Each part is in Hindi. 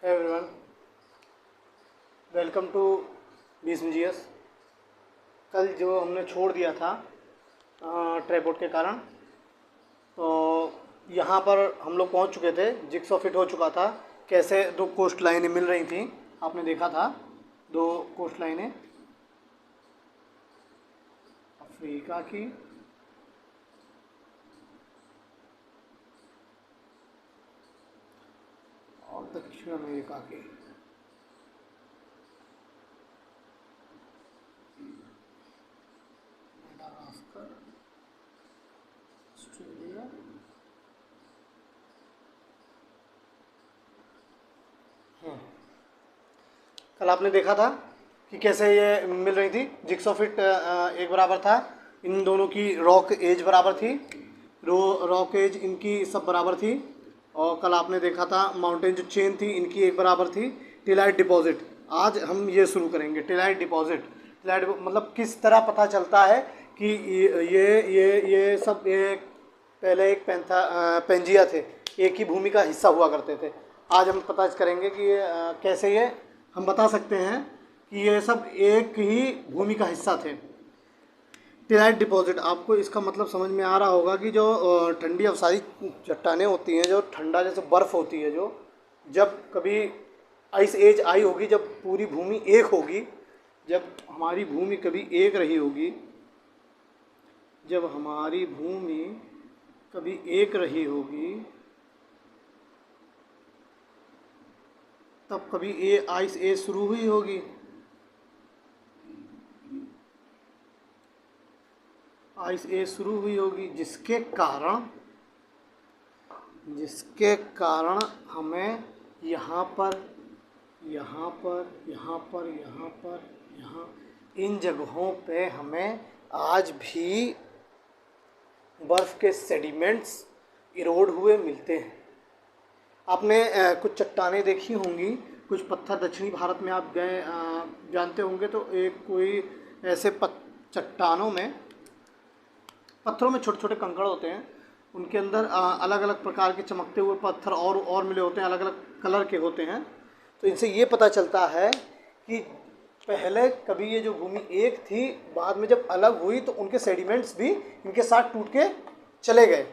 Hey everyone, welcome to BSMGS। कल जो हमने छोड़ दिया था ट्राइपॉड के कारण, तो यहाँ पर हम लोग पहुँच चुके थे। जिक्सॉ फिट हो चुका था। कैसे दो कोस्ट लाइनें मिल रही थी, आपने देखा था। दो कोस्ट लाइनें अफ्रीका की और दक्षिण अमेरिका की। मेडागास्कर, ऑस्ट्रेलिया, कल आपने देखा था कि कैसे ये मिल रही थी। जिक्सॉ फिट एक बराबर था, इन दोनों की रॉक एज बराबर थी, रॉक एज इनकी सब बराबर थी। और कल आपने देखा था माउंटेन जो चेन थी इनकी एक बराबर थी। टिलाइट डिपॉजिट, आज हम ये शुरू करेंगे। टिलाइट डिपॉजिट, टिलाइट मतलब किस तरह पता चलता है कि ये सब एक पहले एक पेंजिया थे, एक ही भूमि का हिस्सा हुआ करते थे। आज हम पता करेंगे कि कैसे ये हम बता सकते हैं कि ये सब एक ही भूमि का हिस्सा थे। टिलाइट डिपॉजिट, आपको इसका मतलब समझ में आ रहा होगा कि जो ठंडी अवसादी चट्टानें होती हैं, जो ठंडा जैसे बर्फ़ होती है, जो जब कभी आइस एज आई होगी, जब पूरी भूमि एक होगी, जब हमारी भूमि कभी एक रही होगी, जब हमारी भूमि कभी एक रही होगी, तब कभी आइस एज शुरू हुई होगी। आइस एज शुरू हुई होगी, जिसके कारण हमें यहाँ पर इन जगहों पे हमें आज भी बर्फ़ के सेडिमेंट्स इरोड हुए मिलते हैं। आपने कुछ चट्टानें देखी होंगी, कुछ पत्थर दक्षिणी भारत में आप गए जानते होंगे, तो एक कोई ऐसे चट्टानों में, पत्थरों में छोटे छोटे कंकड़ होते हैं, उनके अंदर अलग अलग प्रकार के चमकते हुए पत्थर और मिले होते हैं, अलग अलग कलर के होते हैं। तो इनसे ये पता चलता है कि पहले कभी ये जो भूमि एक थी, बाद में जब अलग हुई तो उनके सेडिमेंट्स भी इनके साथ टूट के चले गए।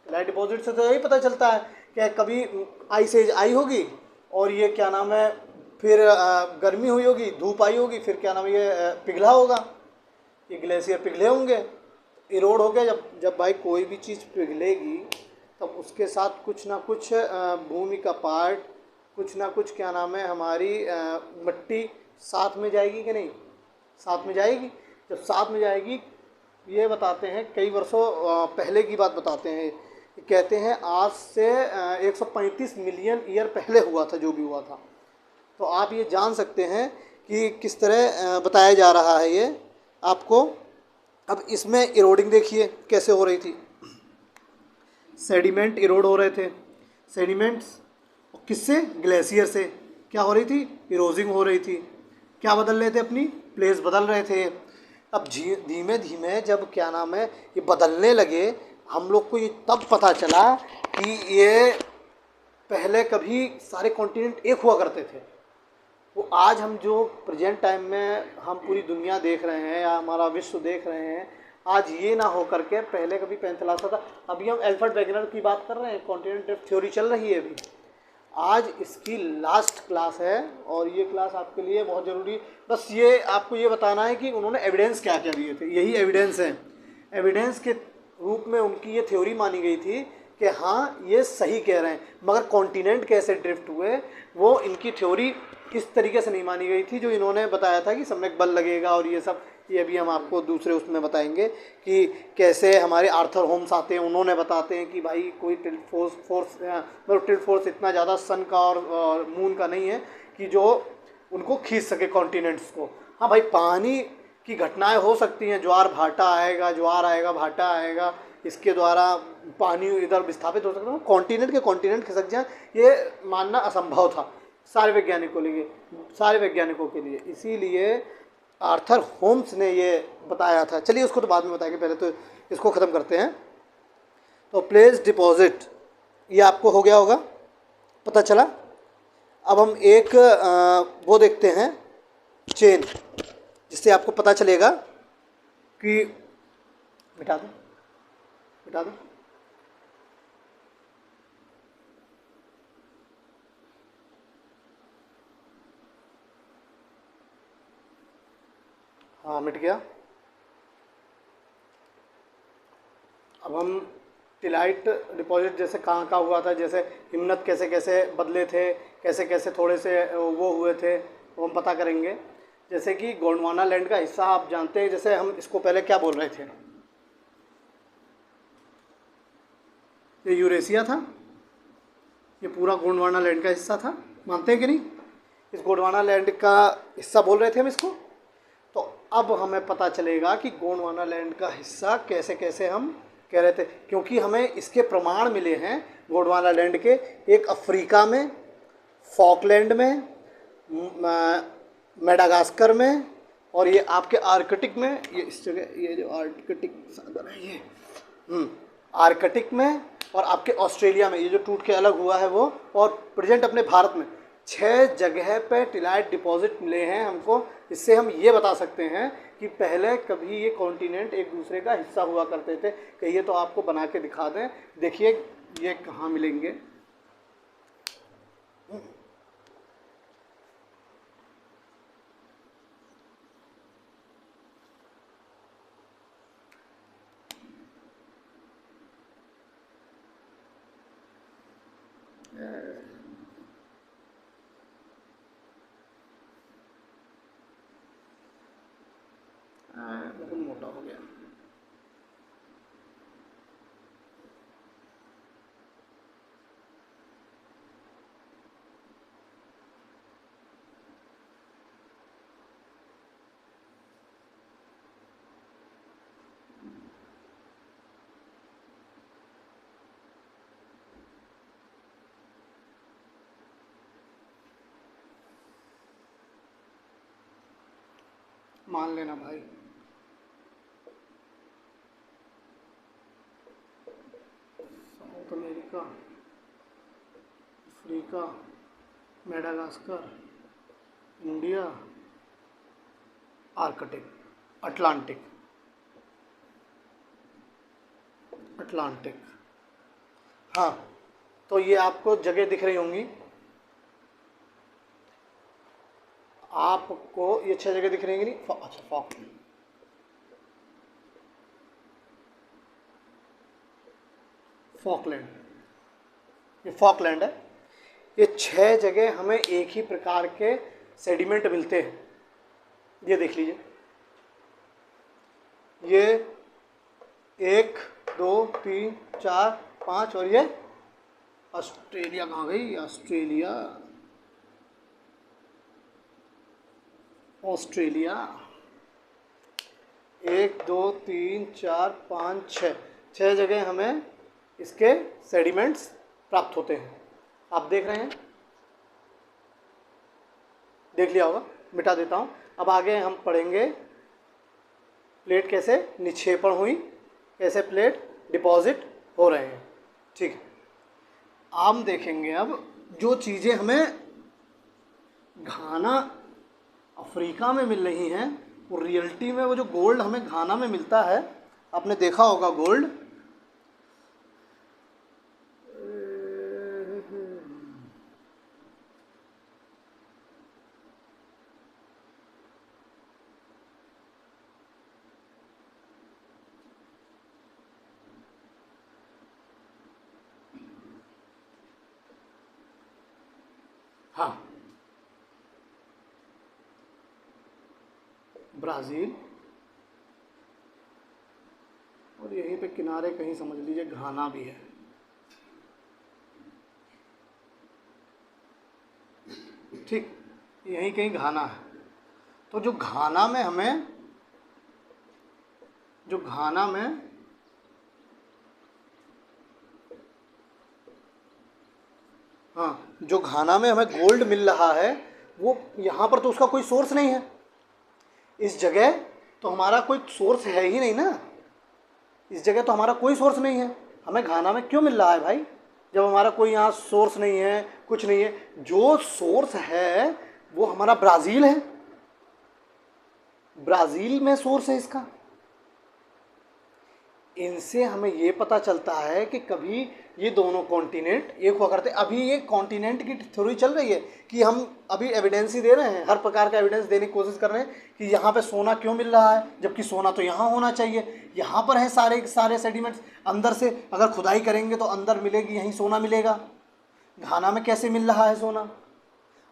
लाइट डिपॉजिट से तो यही पता चलता है कि कभी आइस एज आई होगी और ये क्या नाम है, फिर गर्मी हुई होगी, धूप आई होगी, फिर क्या नाम है, ये पिघला होगा, ये ग्लेशियर पिघले होंगे, इरोड हो गया। जब भाई कोई भी चीज़ पिघलेगी तब उसके साथ कुछ ना कुछ भूमि का पार्ट, कुछ ना कुछ क्या नाम है, हमारी मिट्टी साथ में जाएगी कि नहीं, साथ में जाएगी। जब साथ में जाएगी, ये बताते हैं कई वर्षों पहले की बात बताते हैं, कहते हैं आज से 135 मिलियन ईयर पहले हुआ था जो भी हुआ था। तो आप ये जान सकते हैं कि किस तरह बताया जा रहा है ये आपको। अब इसमें इरोडिंग देखिए कैसे हो रही थी, सेडिमेंट इरोड हो रहे थे। सेडिमेंट्स किससे? ग्लेशियर से। क्या हो रही थी? इरोजिंग हो रही थी। क्या बदल रहे थे? अपनी प्लेस बदल रहे थे। अब धीमे धीमे जब क्या नाम है ये बदलने लगे, हम लोग को ये तब पता चला कि ये पहले कभी सारे कॉन्टिनेंट एक हुआ करते थे। वो आज हम जो प्रेजेंट टाइम में हम पूरी दुनिया देख रहे हैं या हमारा विश्व देख रहे हैं, आज ये ना हो करके पहले कभी पेंथेलास्टा था। अभी हम एल्फ्रेड वेगनर की बात कर रहे हैं, कॉन्टिनेंट ड्रिफ्ट थ्योरी चल रही है अभी। आज इसकी लास्ट क्लास है और ये क्लास आपके लिए बहुत ज़रूरी। बस ये आपको ये बताना है कि उन्होंने एविडेंस क्या क्या दिए थे, यही एविडेंस है। एविडेंस के रूप में उनकी ये थ्योरी मानी गई थी कि हाँ ये सही कह रहे हैं, मगर कॉन्टिनेंट कैसे ड्रिफ्ट हुए वो इनकी थ्योरी इस तरीके से नहीं मानी गई थी जो इन्होंने बताया था कि सम्यक बल लगेगा और ये सब। ये भी हम आपको दूसरे उसमें बताएंगे कि कैसे हमारे आर्थर होम्स आते हैं, उन्होंने बताते हैं कि भाई कोई टिल्ट फोर्स इतना ज़्यादा सन का और मून का नहीं है कि जो उनको खींच सके कॉन्टिनेंट्स को। हाँ भाई, पानी की घटनाएं हो सकती हैं, ज्वार आएगा, भाटा आएगा, इसके द्वारा पानी इधर विस्थापित हो सकता है, कॉन्टिनेंट खिसक जाए, ये मानना असंभव था सारे वैज्ञानिकों के लिए। इसीलिए आर्थर होम्स ने ये बताया था। चलिए उसको तो बाद में बताएंगे, पहले तो इसको ख़त्म करते हैं। तो प्लेस डिपॉजिट ये आपको हो गया होगा, पता चला। अब हम एक वो देखते हैं चेन, जिससे आपको पता चलेगा कि मिटा दो, मिटा दो। हाँ मिट गया। अब हम टिलाइट डिपॉजिट जैसे कहाँ कहाँ हुआ था, जैसे हिमनद कैसे कैसे बदले थे, कैसे कैसे थोड़े से वो हुए थे, वो हम पता करेंगे। जैसे कि गोंडवाना लैंड का हिस्सा आप जानते हैं, जैसे हम इसको पहले क्या बोल रहे थे, ये यूरेशिया था, ये पूरा गोंडवाना लैंड का हिस्सा था, मानते हैं कि नहीं? इस गोंडवाना लैंड का हिस्सा बोल रहे थे हम इसको। तो अब हमें पता चलेगा कि गोंडवाना लैंड का हिस्सा कैसे कैसे हम कह रहे थे, क्योंकि हमें इसके प्रमाण मिले हैं गोंडवाना लैंड के। एक अफ्रीका में, फॉकलैंड में, मेडागास्कर में, और ये आपके आर्कटिक में, ये इस जगह, ये जो आर्कटिक सागर है ये आर्कटिक में, और आपके ऑस्ट्रेलिया में, ये जो टूट के अलग हुआ है वो, और प्रेजेंट अपने भारत में 6 जगह पे टिलाइट डिपॉजिट मिले हैं हमको। इससे हम ये बता सकते हैं कि पहले कभी ये कॉन्टिनेंट एक दूसरे का हिस्सा हुआ करते थे। कहिए तो आपको बना के दिखा दें, देखिए ये कहाँ मिलेंगे। बहुत मोटा हो गया। मान लेना भाई, south America, Africa, Madagascar, India, Arctic, Atlantic, Atlantic. हाँ, तो ये आपको जगह दिख रही होंगी, आपको ये 6 जगह दिख रही होंगी नहीं? अच्छा, फॉकलैंड, ये फॉकलैंड है। ये 6 जगह हमें एक ही प्रकार के सेडिमेंट मिलते हैं। ये देख लीजिए, ये 1 2 3 4 5, और ये ऑस्ट्रेलिया कहाँ गई? ऑस्ट्रेलिया, ऑस्ट्रेलिया 1 2 3 4 5 6 जगह हमें इसके सेडिमेंट्स प्राप्त होते हैं। आप देख रहे हैं, देख लिया होगा, मिटा देता हूँ। अब आगे हम पढ़ेंगे प्लेट कैसे निक्षेपण हुई, कैसे प्लेट डिपॉजिट हो रहे हैं। ठीक है, हम देखेंगे अब जो चीज़ें हमें घाना अफ्रीका में मिल रही हैं, वो रियलिटी में वो जो गोल्ड हमें घाना में मिलता है, आपने देखा होगा गोल्ड, हाँ, ब्राज़ील, और यहीं पे किनारे कहीं समझ लीजिए घाना भी है। ठीक, यहीं कहीं घाना है। तो जो घाना में हमें, जो घाना में हाँ, जो घाना में हमें गोल्ड मिल रहा है, वो यहाँ पर तो उसका कोई सोर्स नहीं है। इस जगह तो हमारा कोई सोर्स है ही नहीं ना, इस जगह तो हमारा कोई सोर्स नहीं है। हमें घाना में क्यों मिल रहा है भाई? जब हमारा कोई यहाँ सोर्स नहीं है, कुछ नहीं है। जो सोर्स है वो हमारा ब्राज़ील है, ब्राज़ील में सोर्स है इसका। इनसे हमें ये पता चलता है कि कभी ये दोनों कॉन्टिनेंट एक हुआ करते। अभी ये कॉन्टिनेंट की थ्योरी चल रही है कि हम अभी एविडेंस ही दे रहे हैं, हर प्रकार का एविडेंस देने की कोशिश कर रहे हैं कि यहाँ पे सोना क्यों मिल रहा है, जबकि सोना तो यहाँ होना चाहिए। यहाँ पर है सारे सारे सेडिमेंट्स, अंदर से अगर खुदाई करेंगे तो अंदर मिलेगी, यहीं सोना मिलेगा। घाना में कैसे मिल रहा है सोना?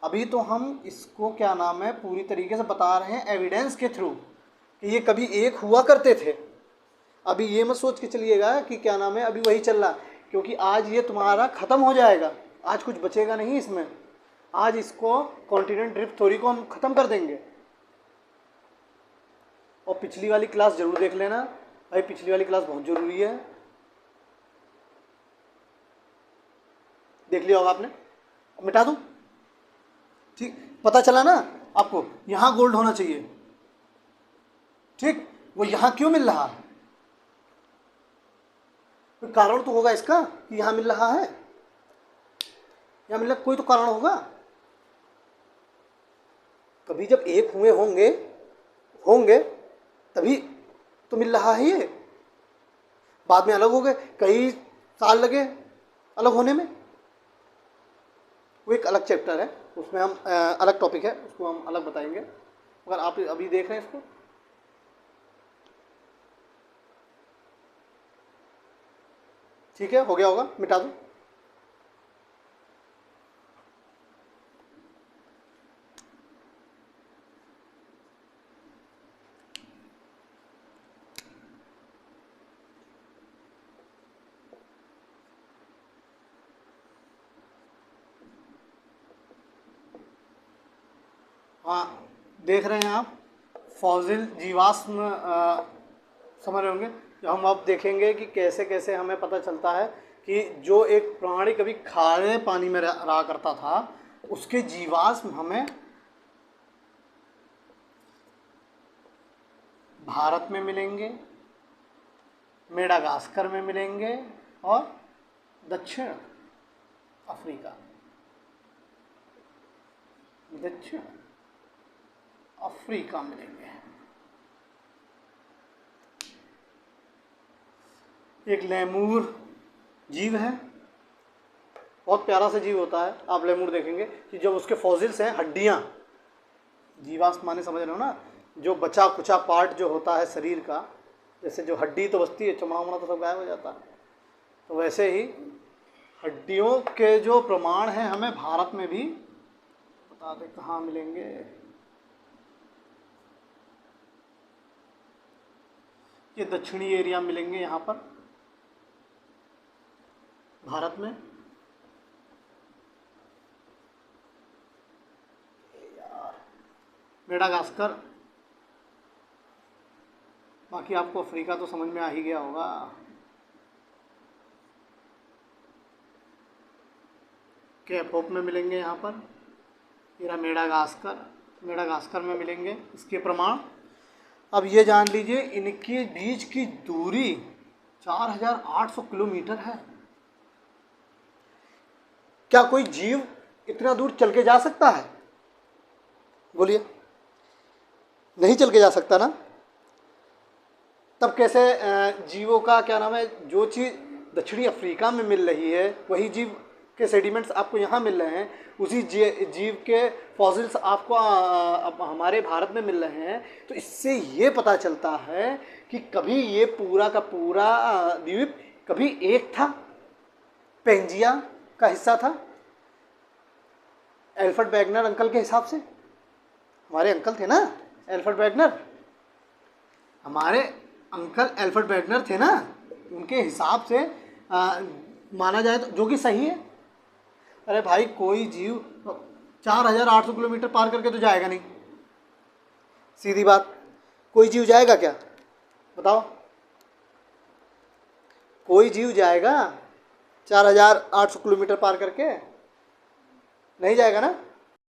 अभी तो हम इसको क्या नाम है पूरी तरीके से बता रहे हैं एविडेंस के थ्रू कि ये कभी एक हुआ करते थे। अभी ये मत सोच के चलिएगा कि क्या नाम है अभी वही चल रहा, क्योंकि आज ये तुम्हारा ख़त्म हो जाएगा, आज कुछ बचेगा नहीं इसमें। आज इसको कॉन्टिनेंट ड्रिफ्ट थ्योरी को हम ख़त्म कर देंगे। और पिछली वाली क्लास ज़रूर देख लेना भाई, पिछली वाली क्लास बहुत ज़रूरी है। देख लिया होगा आपने, मिटा दूँ? ठीक, पता चला ना आपको, यहाँ गोल्ड होना चाहिए। ठीक, वो यहाँ क्यों मिल रहा है? कोई कारण तो होगा इसका कि यहाँ मिल रहा है, यहाँ मिल रहा, कोई तो कारण होगा। कभी जब एक हुए होंगे तभी तो मिल रहा है ये। बाद में अलग हो गए, कई साल लगे अलग होने में। वो एक अलग चैप्टर है, उसमें हम अलग टॉपिक है, उसको हम अलग बताएंगे। अगर आप अभी देख रहे हैं इसको, ठीक है, हो गया होगा, मिटा दूँ? हाँ, देख रहे हैं आप फॉसिल जीवाश्म समझ रहे होंगे। जो हम अब देखेंगे कि कैसे कैसे हमें पता चलता है कि जो एक प्राणी कभी खारे पानी में रहा करता था, उसके जीवाश्म हमें भारत में मिलेंगे, मेडागास्कर में मिलेंगे और दक्षिण अफ्रीका मिलेंगे। एक लेमूर जीव है, बहुत प्यारा सा जीव होता है। आप लेमूर देखेंगे कि जब उसके फॉसिल्स हैं, हड्डियाँ, जीवाश्म माने समझ रहे हो ना, जो बचा कुचा पार्ट जो होता है शरीर का, जैसे जो हड्डी तो बचती है, चमड़ा वमड़ा तो सब गायब हो जाता है, तो वैसे ही हड्डियों के जो प्रमाण हैं हमें भारत में भी बता दें कहाँ मिलेंगे। ये दक्षिणी एरिया मिलेंगे यहाँ पर भारत में। मेडागास्कर, बाकी आपको अफ्रीका तो समझ में आ ही गया होगा। कैप होप में मिलेंगे यहाँ पर, ये रहा मेडागास्कर में मिलेंगे इसके प्रमाण। अब ये जान लीजिए इनके बीच की दूरी 4800 किलोमीटर है। क्या कोई जीव इतना दूर चल के जा सकता है? बोलिए, नहीं चल के जा सकता ना। तब कैसे जीवों का क्या नाम है, जो चीज़ दक्षिणी अफ्रीका में मिल रही है वही जीव के सेडिमेंट्स आपको यहाँ मिल रहे हैं, उसी जीव के फॉसिल्स आपको हमारे भारत में मिल रहे हैं। तो इससे ये पता चलता है कि कभी ये पूरा का पूरा द्वीप कभी एक था, पेंजिया का हिस्सा था। एल्फ्रेड वेगनर अंकल के हिसाब से, हमारे अंकल थे ना एल्फ्रेड वेगनर, हमारे अंकल एल्फ्रेड वेगनर थे ना, उनके हिसाब से माना जाए तो, जो कि सही है। अरे भाई कोई जीव 4800 किलोमीटर पार करके तो जाएगा नहीं, सीधी बात। कोई जीव जाएगा क्या बताओ? कोई जीव जाएगा 4800 किलोमीटर पार करके? नहीं जाएगा ना।